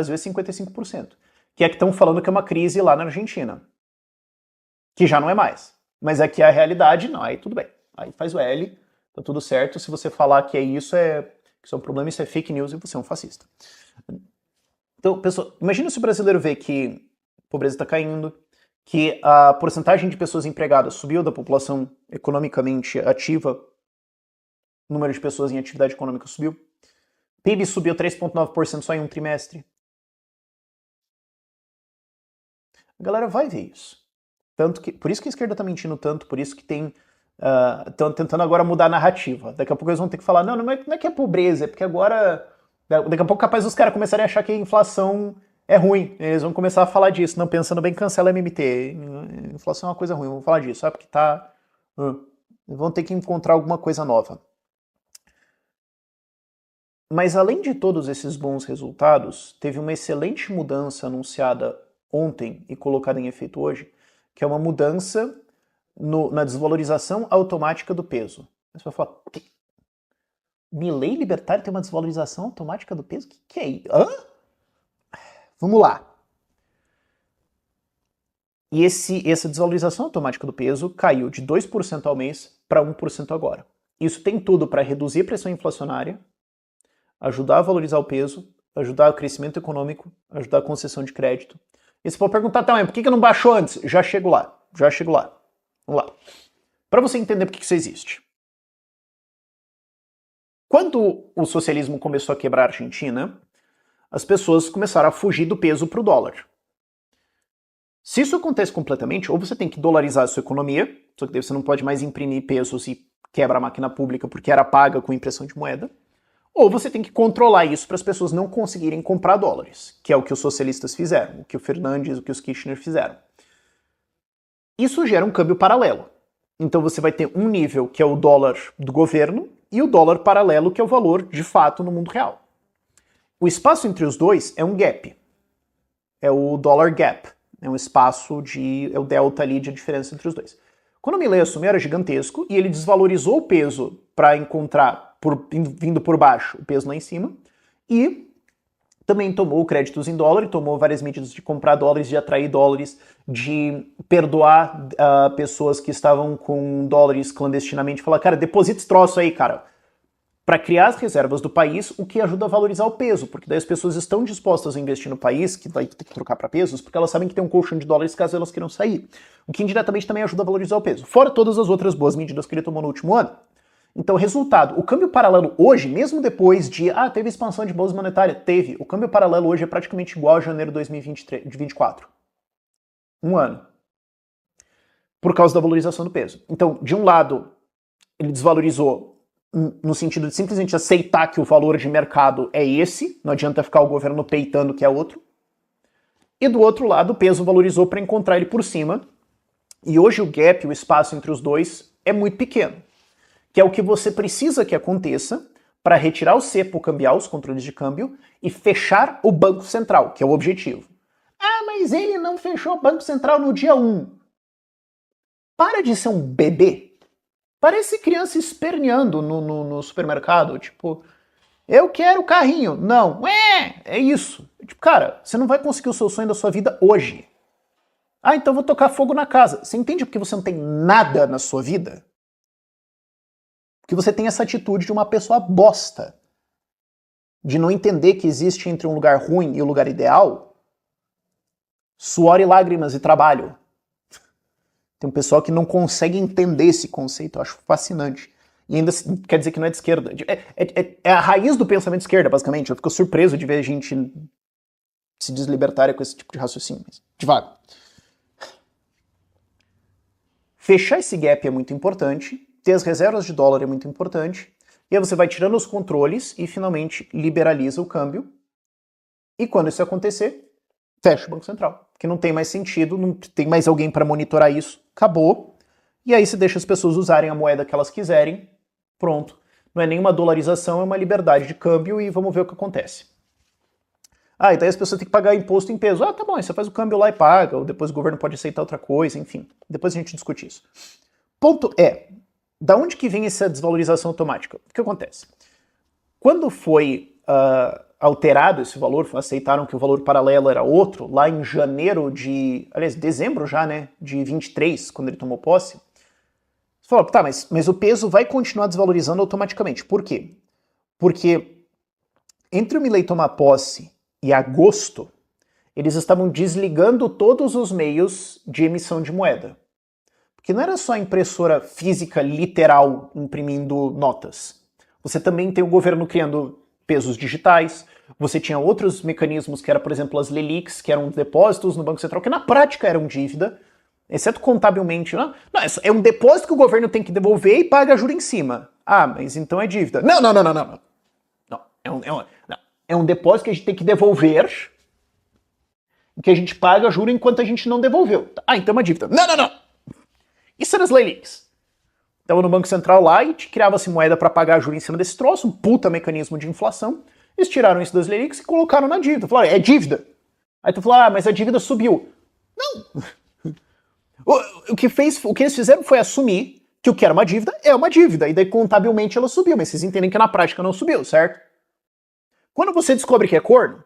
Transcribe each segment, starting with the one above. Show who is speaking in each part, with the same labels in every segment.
Speaker 1: Brasil é 55%. Que é que estão falando que é uma crise lá na Argentina. Que já não é mais. Mas aqui é a realidade, não, aí tudo bem. Aí faz o L, tá tudo certo. Se você falar que isso é um problema, isso é fake news e você é um fascista. Então, pessoal, imagina se o brasileiro vê que a pobreza está caindo, que a porcentagem de pessoas empregadas subiu da população economicamente ativa, o número de pessoas em atividade econômica subiu, PIB subiu 3,9% só em um trimestre. A galera vai ver isso. Tanto que, por isso que a esquerda está mentindo tanto, por isso que estão tentando agora mudar a narrativa. Daqui a pouco eles vão ter que falar, não é que é pobreza, é porque agora... Daqui a pouco capaz os caras começarem a achar que a inflação é ruim. Eles vão começar a falar disso. Não, pensando bem, cancela MMT. Inflação é uma coisa ruim, vamos falar disso. Porque tá... Vão ter que encontrar alguma coisa nova. Mas além de todos esses bons resultados, teve uma excelente mudança anunciada ontem e colocada em efeito hoje, que é uma mudança na desvalorização automática do peso. Você vai falar, Milei libertário tem uma desvalorização automática do peso? Que é isso? Hã? Vamos lá. E essa desvalorização automática do peso caiu de 2% ao mês para 1% agora. Isso tem tudo para reduzir a pressão inflacionária, ajudar a valorizar o peso, ajudar o crescimento econômico, ajudar a concessão de crédito. E você pode perguntar também, por que não baixou antes? Já chego lá. Vamos lá. Para você entender por que isso existe. Quando o socialismo começou a quebrar a Argentina, as pessoas começaram a fugir do peso para o dólar. Se isso acontece completamente, ou você tem que dolarizar a sua economia, só que daí você não pode mais imprimir pesos e quebra a máquina pública porque era paga com impressão de moeda, ou você tem que controlar isso para as pessoas não conseguirem comprar dólares, que é o que os socialistas fizeram, o que o Fernandes, o que os Kirchner fizeram. Isso gera um câmbio paralelo. Então você vai ter um nível que é o dólar do governo e o dólar paralelo, que é o valor de fato no mundo real. O espaço entre os dois é um gap. É o dollar gap. É um espaço é o delta ali de diferença entre os dois. Quando o Milei assumiu era gigantesco e ele desvalorizou o peso para encontrar, vindo por baixo, o peso lá em cima, e também tomou créditos em dólar, tomou várias medidas de comprar dólares, de atrair dólares, de perdoar pessoas que estavam com dólares clandestinamente, falar, cara, deposita esse troço aí, cara, para criar as reservas do país, o que ajuda a valorizar o peso, porque daí as pessoas estão dispostas a investir no país, que vai ter que trocar para pesos, porque elas sabem que tem um colchão de dólares caso elas queiram sair, o que indiretamente também ajuda a valorizar o peso, fora todas as outras boas medidas que ele tomou no último ano. Então, resultado, o câmbio paralelo hoje, mesmo depois de, teve expansão de bolsa monetária, teve, o câmbio paralelo hoje é praticamente igual a janeiro de 2024. Um ano. Por causa da valorização do peso. Então, de um lado, ele desvalorizou no sentido de simplesmente aceitar que o valor de mercado é esse, não adianta ficar o governo peitando que é outro. E do outro lado, o peso valorizou para encontrar ele por cima. E hoje o gap, o espaço entre os dois, é muito pequeno. Que é o que você precisa que aconteça para retirar o cepo cambial, os controles de câmbio, e fechar o Banco Central, que é o objetivo. Mas ele não fechou o Banco Central no dia 1. Para de ser um bebê. Parece criança esperneando no supermercado, tipo, eu quero carrinho. Não, é isso. Tipo, cara, você não vai conseguir o seu sonho da sua vida hoje. Então vou tocar fogo na casa. Você entende porque você não tem nada na sua vida? Porque você tem essa atitude de uma pessoa bosta. De não entender que existe entre um lugar ruim e o lugar ideal suor e lágrimas e trabalho. Tem um pessoal que não consegue entender esse conceito, eu acho fascinante. E ainda quer dizer que não é de esquerda. É a raiz do pensamento de esquerda, basicamente. Eu fico surpreso de ver gente se deslibertária com esse tipo de raciocínio. Mas devagar. Fechar esse gap é muito importante. Ter as reservas de dólar é muito importante. E aí você vai tirando os controles e finalmente liberaliza o câmbio. E quando isso acontecer, fecha o Banco Central. Porque não tem mais sentido, não tem mais alguém para monitorar isso. Acabou. E aí você deixa as pessoas usarem a moeda que elas quiserem. Pronto. Não é nenhuma dolarização, é uma liberdade de câmbio e vamos ver o que acontece. E daí as pessoas têm que pagar imposto em peso. Tá bom, você faz o câmbio lá e paga, ou depois o governo pode aceitar outra coisa, enfim. Depois a gente discute isso. Ponto é, da onde que vem essa desvalorização automática? O que acontece? Quando foi alterado esse valor, aceitaram que o valor paralelo era outro, lá em dezembro já, né, de 23, quando ele tomou posse. Você falou, tá, mas o peso vai continuar desvalorizando automaticamente. Por quê? Porque entre o Milei tomar posse e agosto, eles estavam desligando todos os meios de emissão de moeda. Porque não era só a impressora física literal imprimindo notas. Você também tem o governo criando pesos digitais, você tinha outros mecanismos que era, por exemplo, as LELIQs, que eram depósitos no Banco Central, que na prática eram dívida, exceto contabilmente. Não, é um depósito que o governo tem que devolver e paga juros em cima. Ah, mas então é dívida. Não. É um depósito que a gente tem que devolver, que a gente paga juro enquanto a gente não devolveu. Ah, então é uma dívida. Não. Isso era as LELIQs. Estava no Banco Central lá e criava-se moeda para pagar juros em cima desse troço, um puta mecanismo de inflação. Eles tiraram isso das LELIQs e colocaram na dívida. Falaram, é dívida. Aí tu falou, mas a dívida subiu. Não. O que eles fizeram foi assumir que o que era uma dívida é uma dívida. E daí contabilmente ela subiu, mas vocês entendem que na prática não subiu, certo? Quando você descobre que é corno,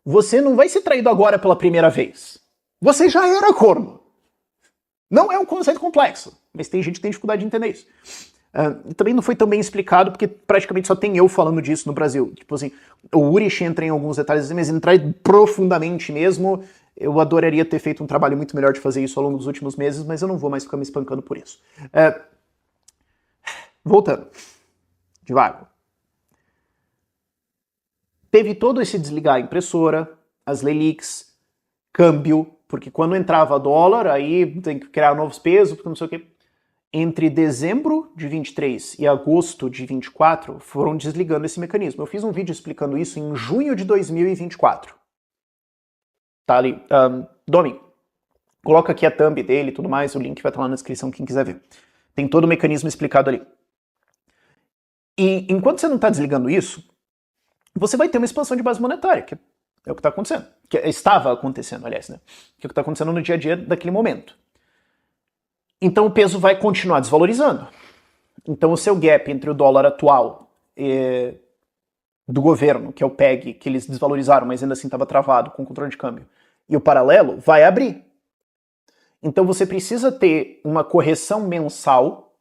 Speaker 1: você não vai ser traído agora pela primeira vez. Você já era corno. Não é um conceito complexo, mas tem gente que tem dificuldade de entender isso. Também não foi tão bem explicado, porque praticamente só tem eu falando disso no Brasil. Tipo assim, o Urich entra em alguns detalhes, mas entrar profundamente mesmo, eu adoraria ter feito um trabalho muito melhor de fazer isso ao longo dos últimos meses, mas eu não vou mais ficar me espancando por isso. Voltando. Devagar. Teve todo esse desligar a impressora, as LELIQs, câmbio, porque quando entrava dólar, aí tem que criar novos pesos, porque não sei o quê. Entre dezembro de 23 e agosto de 24, foram desligando esse mecanismo. Eu fiz um vídeo explicando isso em junho de 2024. Tá ali. Domi, coloca aqui a thumb dele e tudo mais, o link vai estar lá na descrição, quem quiser ver. Tem todo o mecanismo explicado ali. E enquanto você não está desligando isso, você vai ter uma expansão de base monetária, que é o que está acontecendo. Que estava acontecendo, aliás, né? Que é o que está acontecendo no dia a dia daquele momento. Então o peso vai continuar desvalorizando. Então o seu gap entre o dólar atual do governo, que é o PEG, que eles desvalorizaram, mas ainda assim estava travado com o controle de câmbio, e o paralelo, vai abrir. Então você precisa ter uma correção mensal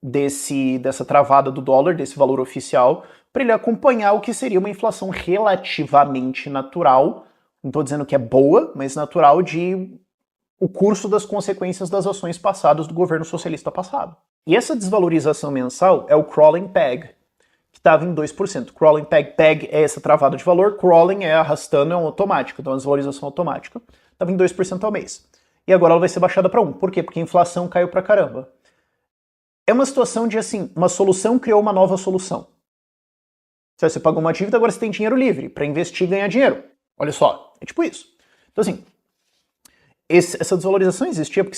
Speaker 1: dessa travada do dólar, desse valor oficial, para ele acompanhar o que seria uma inflação relativamente natural, não estou dizendo que é boa, mas natural de o curso das consequências das ações passadas do governo socialista passado. E essa desvalorização mensal é o crawling peg, que estava em 2%. Crawling peg é essa travada de valor, crawling é arrastando, é um automático, então é uma desvalorização automática. Estava em 2% ao mês. E agora ela vai ser baixada para 1%. Por quê? Porque a inflação caiu pra caramba. É uma situação de, assim, uma solução criou uma nova solução. Você pagou uma dívida, agora você tem dinheiro livre para investir e ganhar dinheiro. Olha só, é tipo isso. Então, assim, essa desvalorização existia porque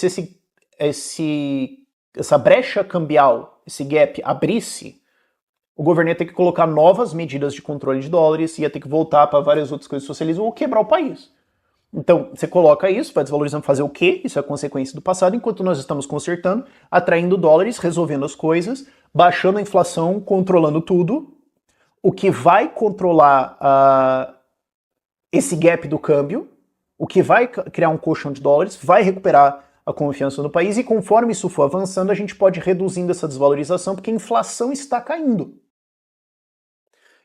Speaker 1: se essa brecha cambial, esse gap abrisse, o governo ia ter que colocar novas medidas de controle de dólares, ia ter que voltar para várias outras coisas do socialismo ou quebrar o país. Então, você coloca isso, vai desvalorizando, fazer o quê? Isso é a consequência do passado, enquanto nós estamos consertando, atraindo dólares, resolvendo as coisas, baixando a inflação, controlando tudo, o que vai controlar esse gap do câmbio, o que vai criar um colchão de dólares, vai recuperar a confiança no país, e conforme isso for avançando, a gente pode ir reduzindo essa desvalorização, porque a inflação está caindo.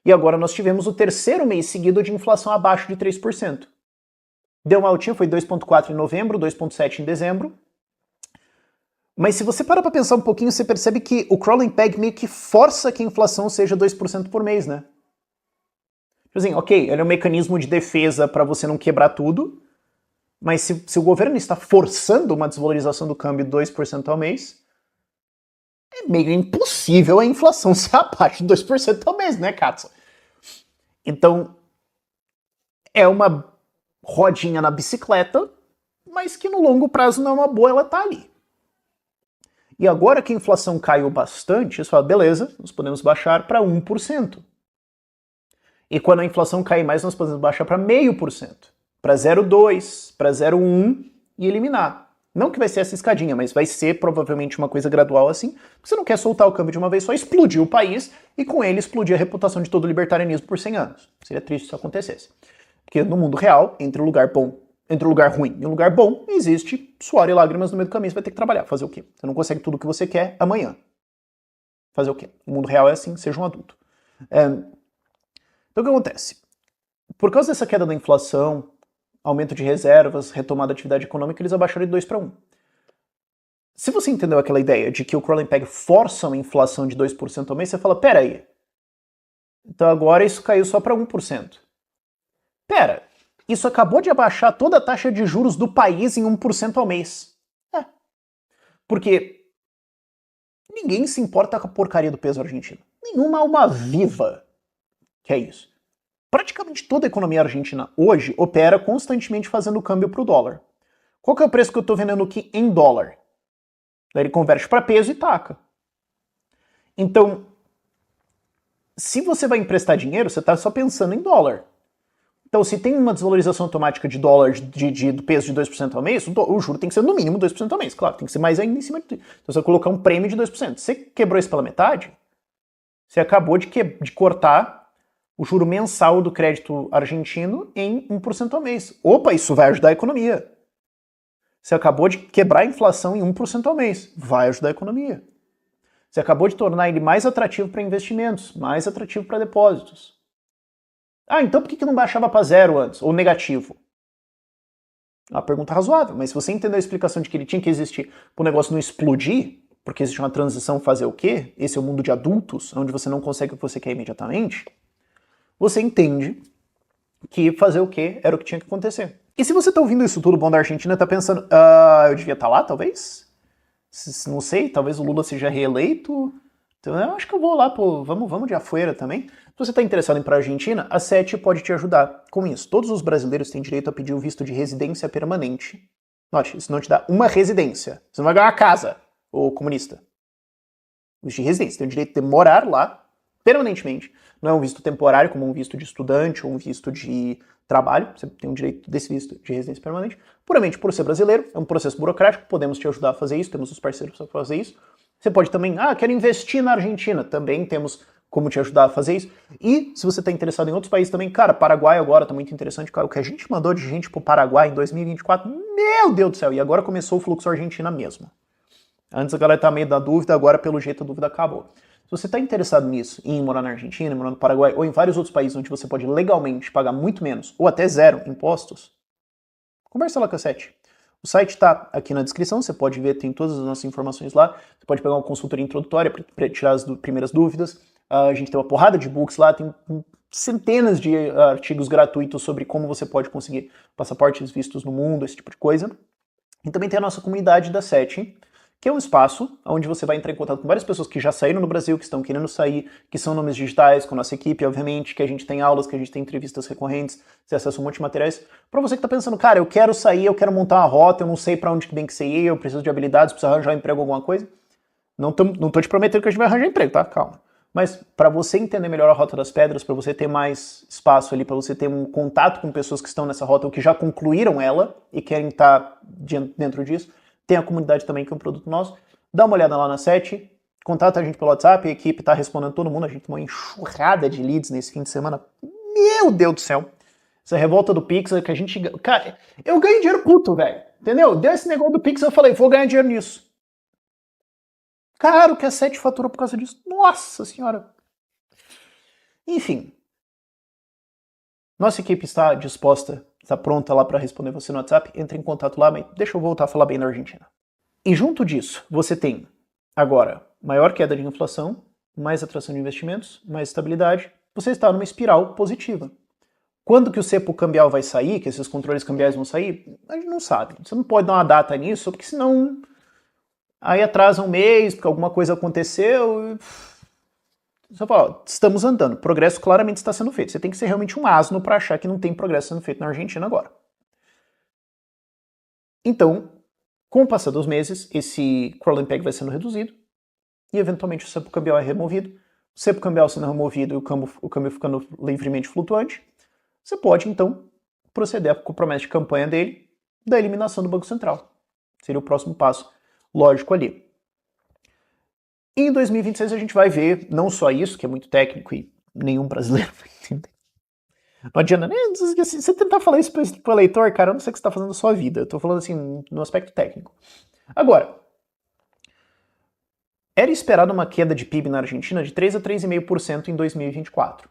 Speaker 1: E agora nós tivemos o terceiro mês seguido de inflação abaixo de 3%. Deu uma altinha, foi 2,4 em novembro, 2,7 em dezembro. Mas se você parar para pensar um pouquinho, você percebe que o crawling peg meio que força que a inflação seja 2% por mês, né? Tipo assim, ok, ele é um mecanismo de defesa para você não quebrar tudo, mas se o governo está forçando uma desvalorização do câmbio de 2% ao mês, é meio impossível a inflação ser abaixo de 2% ao mês, né, Katsu? Então, é uma rodinha na bicicleta, mas que no longo prazo não é uma boa, ela tá ali. E agora que a inflação caiu bastante, você fala, beleza, nós podemos baixar para 1%. E quando a inflação cair mais, nós podemos baixar para 0,5%, para 0,2%, para 0,1% e eliminar. Não que vai ser essa escadinha, mas vai ser provavelmente uma coisa gradual assim, porque você não quer soltar o câmbio de uma vez só, explodir o país e com ele explodir a reputação de todo o libertarianismo por 100 anos. Seria triste se isso acontecesse. Porque no mundo real, entre o lugar ruim e um lugar bom, existe suor e lágrimas no meio do caminho, você vai ter que trabalhar. Fazer o quê? Você não consegue tudo o que você quer amanhã. Fazer o quê? O mundo real é assim, seja um adulto. Então o que acontece? Por causa dessa queda da inflação, aumento de reservas, retomada da atividade econômica, eles abaixaram de 2 para 1. Se você entendeu aquela ideia de que o Crowley Peg força uma inflação de 2% ao mês, você fala, pera aí, então agora isso caiu só para 1%. Pera, isso acabou de abaixar toda a taxa de juros do país em 1% ao mês. Porque ninguém se importa com a porcaria do peso argentino. Nenhuma alma viva que é isso. Praticamente toda a economia argentina hoje opera constantemente fazendo câmbio para o dólar. Qual que é o preço que eu estou vendendo aqui em dólar? Daí ele converte para peso e taca. Então, se você vai emprestar dinheiro, você está só pensando em dólar. Então, se tem uma desvalorização automática de dólar do peso de 2% ao mês, o juro tem que ser no mínimo 2% ao mês. Claro, tem que ser mais ainda em cima de tudo. Então, você vai colocar um prêmio de 2%. Você quebrou isso pela metade, você acabou de cortar o juro mensal do crédito argentino em 1% ao mês. Opa, isso vai ajudar a economia. Você acabou de quebrar a inflação em 1% ao mês. Vai ajudar a economia. Você acabou de tornar ele mais atrativo para investimentos, mais atrativo para depósitos. Ah, então por que não baixava para zero antes? Ou negativo? É uma pergunta razoável, mas se você entendeu a explicação de que ele tinha que existir para o negócio não explodir, porque existe uma transição fazer o quê? Esse é o mundo de adultos, onde você não consegue o que você quer imediatamente, você entende que fazer o quê era o que tinha que acontecer. E se você está ouvindo isso tudo bom da Argentina, está pensando, eu devia estar lá, talvez? Não sei, talvez o Lula seja reeleito. Então eu acho que eu vou lá, pô, vamos de afuera também. Se você está interessado em ir para a Argentina, a SET pode te ajudar com isso. Todos os brasileiros têm direito a pedir o visto de residência permanente. Note, isso não te dá uma residência. Você não vai ganhar uma casa, ô comunista. Visto de residência, você tem o direito de morar lá permanentemente. Não é um visto temporário, como um visto de estudante ou um visto de trabalho. Você tem o direito desse visto de residência permanente. Puramente por ser brasileiro, é um processo burocrático, podemos te ajudar a fazer isso, temos os parceiros para fazer isso. Você pode também, quero investir na Argentina, também temos como te ajudar a fazer isso. E se você está interessado em outros países também, cara, Paraguai agora está muito interessante, cara, o que a gente mandou de gente pro Paraguai em 2024, meu Deus do céu, e agora começou o fluxo Argentina mesmo. Antes a galera tá meio da dúvida, agora pelo jeito a dúvida acabou. Se você está interessado nisso, em morar na Argentina, morar no Paraguai, ou em vários outros países onde você pode legalmente pagar muito menos, ou até zero impostos, conversa lá com a SET. O site está aqui na descrição, você pode ver, tem todas as nossas informações lá. Você pode pegar uma consultoria introdutória para tirar as primeiras dúvidas. A gente tem uma porrada de books lá, tem centenas de artigos gratuitos sobre como você pode conseguir passaportes vistos no mundo, esse tipo de coisa. E também tem a nossa comunidade da SET, que é um espaço onde você vai entrar em contato com várias pessoas que já saíram no Brasil, que estão querendo sair, que são nomes digitais, com a nossa equipe, obviamente, que a gente tem aulas, que a gente tem entrevistas recorrentes, você acessa um monte de materiais. Para você que está pensando, cara, eu quero sair, eu quero montar uma rota, eu não sei para onde que bem que você ir, eu preciso de habilidades, preciso arranjar um emprego, alguma coisa. Não tô te prometendo que a gente vai arranjar emprego, tá? Calma. Mas para você entender melhor a Rota das Pedras, para você ter mais espaço ali, para você ter um contato com pessoas que estão nessa rota ou que já concluíram ela e querem estar dentro disso, tem a comunidade também, que é um produto nosso. Dá uma olhada lá na SET, contata a gente pelo WhatsApp, a equipe tá respondendo todo mundo, a gente tem uma enxurrada de leads nesse fim de semana. Meu Deus do céu! Essa revolta do Pix, que a gente... Cara, eu ganho dinheiro puto, velho. Entendeu? Deu esse negócio do Pix, eu falei, vou ganhar dinheiro nisso. Caro que a SET faturou por causa disso. Nossa senhora! Enfim. Nossa equipe está disposta, está pronta lá para responder você no WhatsApp. Entre em contato lá, mas deixa eu voltar a falar bem da Argentina. E junto disso, você tem agora maior queda de inflação, mais atração de investimentos, mais estabilidade. Você está numa espiral positiva. Quando que o cepo cambial vai sair, que esses controles cambiais vão sair, a gente não sabe. Você não pode dar uma data nisso, porque senão aí atrasa um mês, porque alguma coisa aconteceu. Você fala, estamos andando, progresso claramente está sendo feito. Você tem que ser realmente um asno para achar que não tem progresso sendo feito na Argentina agora. Então, com o passar dos meses, esse crawling peg vai sendo reduzido e eventualmente o cepo cambial é removido. O cepo cambial sendo removido e o câmbio ficando livremente flutuante, você pode então proceder com a promessa de campanha dele da eliminação do Banco Central. Seria o próximo passo lógico ali. E em 2026 a gente vai ver não só isso, que é muito técnico e nenhum brasileiro vai entender. Não adianta, né? Você tentar falar isso pro eleitor, cara, eu não sei o que você está fazendo na sua vida. Eu tô falando assim, no aspecto técnico. Agora, era esperado uma queda de PIB na Argentina de 3 a 3,5% em 2024.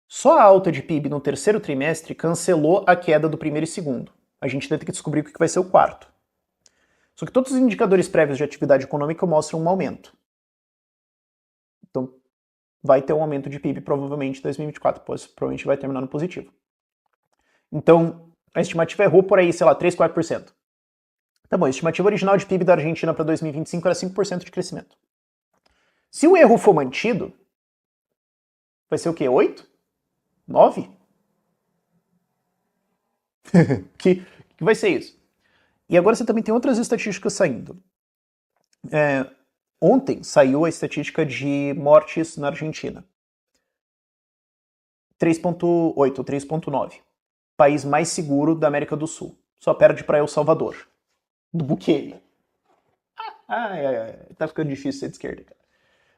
Speaker 1: Só a alta de PIB no terceiro trimestre cancelou a queda do primeiro e segundo. A gente vai ter que descobrir o que vai ser o quarto. Só que todos os indicadores prévios de atividade econômica mostram um aumento. Então, vai ter um aumento de PIB provavelmente em 2024, pois provavelmente vai terminar no positivo. Então, a estimativa errou por aí, sei lá, 3, 4%. Tá bom, a estimativa original de PIB da Argentina para 2025 era 5% de crescimento. Se o erro for mantido, vai ser o quê? 8? 9? que vai ser isso? E agora você também tem outras estatísticas saindo. Ontem saiu a estatística de mortes na Argentina. 3,8 ou 3,9. País mais seguro da América do Sul. Só perde para El Salvador. Do Bukele. Tá ficando difícil ser de esquerda, cara.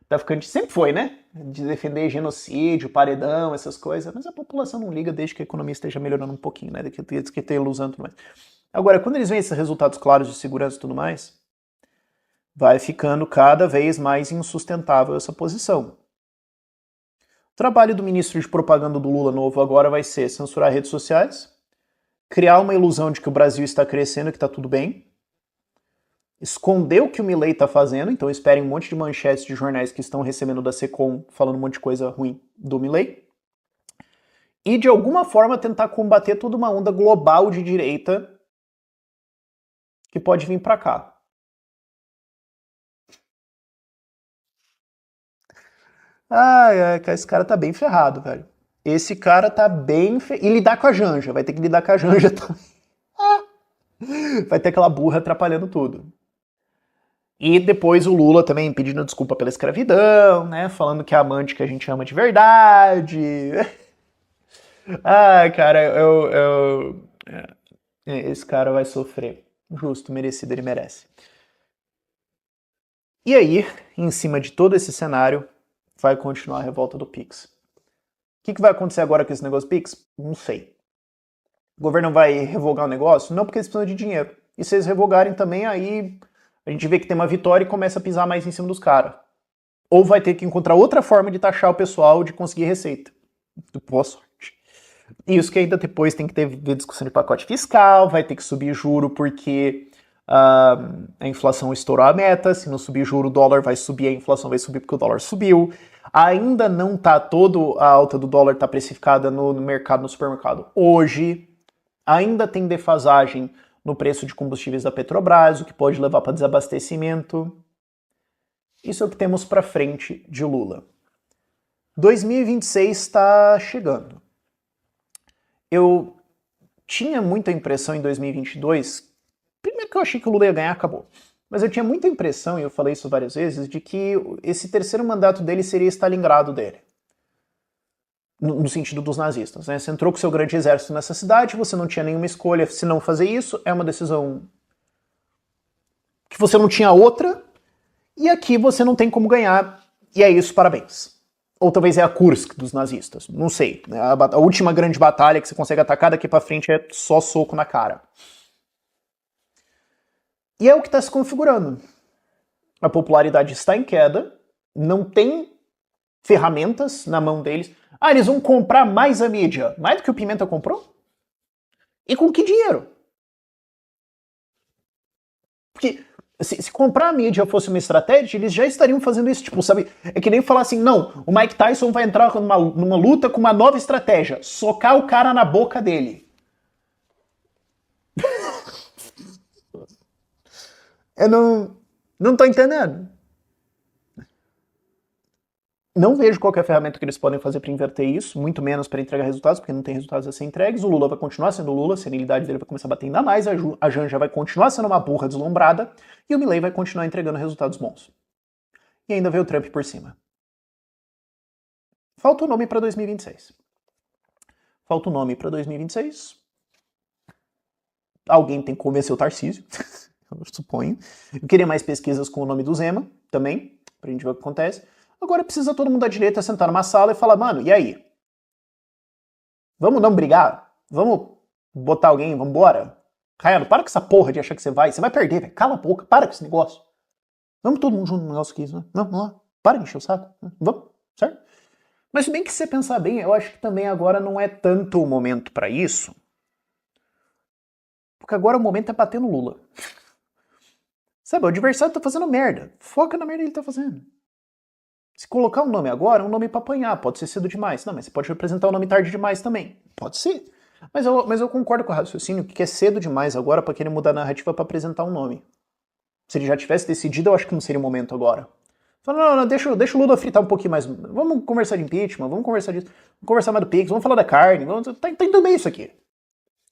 Speaker 1: Tá ficando... Sempre foi, né? De defender genocídio, paredão, essas coisas. Mas a população não liga desde que a economia esteja melhorando um pouquinho, né? Desde que tem ilusão e tudo mais. Agora, quando eles veem esses resultados claros de segurança e tudo mais, vai ficando cada vez mais insustentável essa posição. O trabalho do ministro de propaganda do Lula novo agora vai ser censurar redes sociais, criar uma ilusão de que o Brasil está crescendo e que está tudo bem, esconder o que o Milei está fazendo, então esperem um monte de manchetes de jornais que estão recebendo da Secom falando um monte de coisa ruim do Milei, e de alguma forma tentar combater toda uma onda global de direita que pode vir para cá. Esse cara tá bem ferrado, velho. Esse cara tá bem ferrado. E lidar com a Janja, vai ter que lidar com a Janja também. Vai ter aquela burra atrapalhando tudo. E depois o Lula também pedindo desculpa pela escravidão, né? Falando que é amante que a gente ama de verdade. Cara, esse cara vai sofrer. Justo, merecido, ele merece. E aí, em cima de todo esse cenário, vai continuar a revolta do Pix. O que vai acontecer agora com esse negócio do Pix? Não sei. O governo vai revogar o negócio? Não, porque eles precisam de dinheiro. E se eles revogarem também, aí a gente vê que tem uma vitória e começa a pisar mais em cima dos caras. Ou vai ter que encontrar outra forma de taxar o pessoal de conseguir receita. Boa sorte. Isso que ainda depois tem que ter discussão de pacote fiscal, vai ter que subir juro porque a inflação estourou a meta, se não subir juro o dólar vai subir, a inflação vai subir porque o dólar subiu. Ainda não tá toda a alta do dólar tá precificada no mercado, no supermercado hoje. Ainda tem defasagem no preço de combustíveis da Petrobras, o que pode levar para desabastecimento. Isso é o que temos para frente de Lula. 2026 está chegando. Eu tinha muita impressão em 2022, primeiro que eu achei que o Lula ia ganhar, acabou. Mas eu tinha muita impressão, e eu falei isso várias vezes, de que esse terceiro mandato dele seria Stalingrado dele. No sentido dos nazistas, né? Você entrou com seu grande exército nessa cidade, você não tinha nenhuma escolha se não fazer isso, é uma decisão que você não tinha outra, e aqui você não tem como ganhar, e é isso, parabéns. Ou talvez é a Kursk dos nazistas, não sei. A última grande batalha que você consegue atacar daqui pra frente é só soco na cara. E é o que está se configurando. A popularidade está em queda, não tem ferramentas na mão deles. Eles vão comprar mais a mídia. Mais do que o Pimenta comprou? E com que dinheiro? Porque se comprar a mídia fosse uma estratégia, eles já estariam fazendo isso. Tipo, sabe? É que nem falar assim, não, o Mike Tyson vai entrar numa luta com uma nova estratégia. Socar o cara na boca dele. Eu não tô entendendo. Não vejo qual é a ferramenta que eles podem fazer para inverter isso, muito menos para entregar resultados, porque não tem resultados a ser entregues. O Lula vai continuar sendo Lula, a senilidade dele vai começar a bater ainda mais, a Janja vai continuar sendo uma burra deslumbrada, e o Milei vai continuar entregando resultados bons. E ainda veio o Trump por cima. Falta o nome para 2026. Falta o nome para 2026. alguém tem que convencer o Tarcísio, eu suponho. Eu queria mais pesquisas com o nome do Zema, também, pra gente ver o que acontece. Agora precisa todo mundo da direita sentar numa sala e falar, mano, e aí? Vamos não brigar? Vamos botar alguém, vamos embora? Raiano, para com essa porra de achar que você vai perder, velho. Cala a boca, para com esse negócio. Vamos todo mundo junto no negócio aqui, né? Vamos lá, para de encher o saco. Vamos, certo? Mas se bem que se você pensar bem, eu acho que também agora não é tanto o momento pra isso, porque agora o momento é bater no Lula. Sabe, o adversário tá fazendo merda. Foca na merda que ele tá fazendo. Se colocar um nome agora, é um nome pra apanhar, pode ser cedo demais. Não, mas você pode representar o nome tarde demais também. Pode ser. Mas eu concordo com o raciocínio que é cedo demais agora pra querer mudar a narrativa pra apresentar um nome. Se ele já tivesse decidido, eu acho que não seria o momento agora. Fala, não, deixa o Lula fritar um pouquinho mais. Vamos conversar de impeachment, vamos conversar disso, vamos conversar mais do Pix, vamos falar da carne, tá indo bem isso aqui.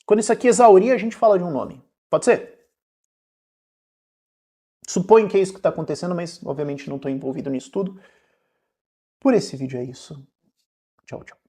Speaker 1: Quando isso aqui exaurir, a gente fala de um nome. Pode ser? Suponho que é isso que está acontecendo, mas obviamente não estou envolvido nisso tudo. Por esse vídeo é isso. Tchau, tchau.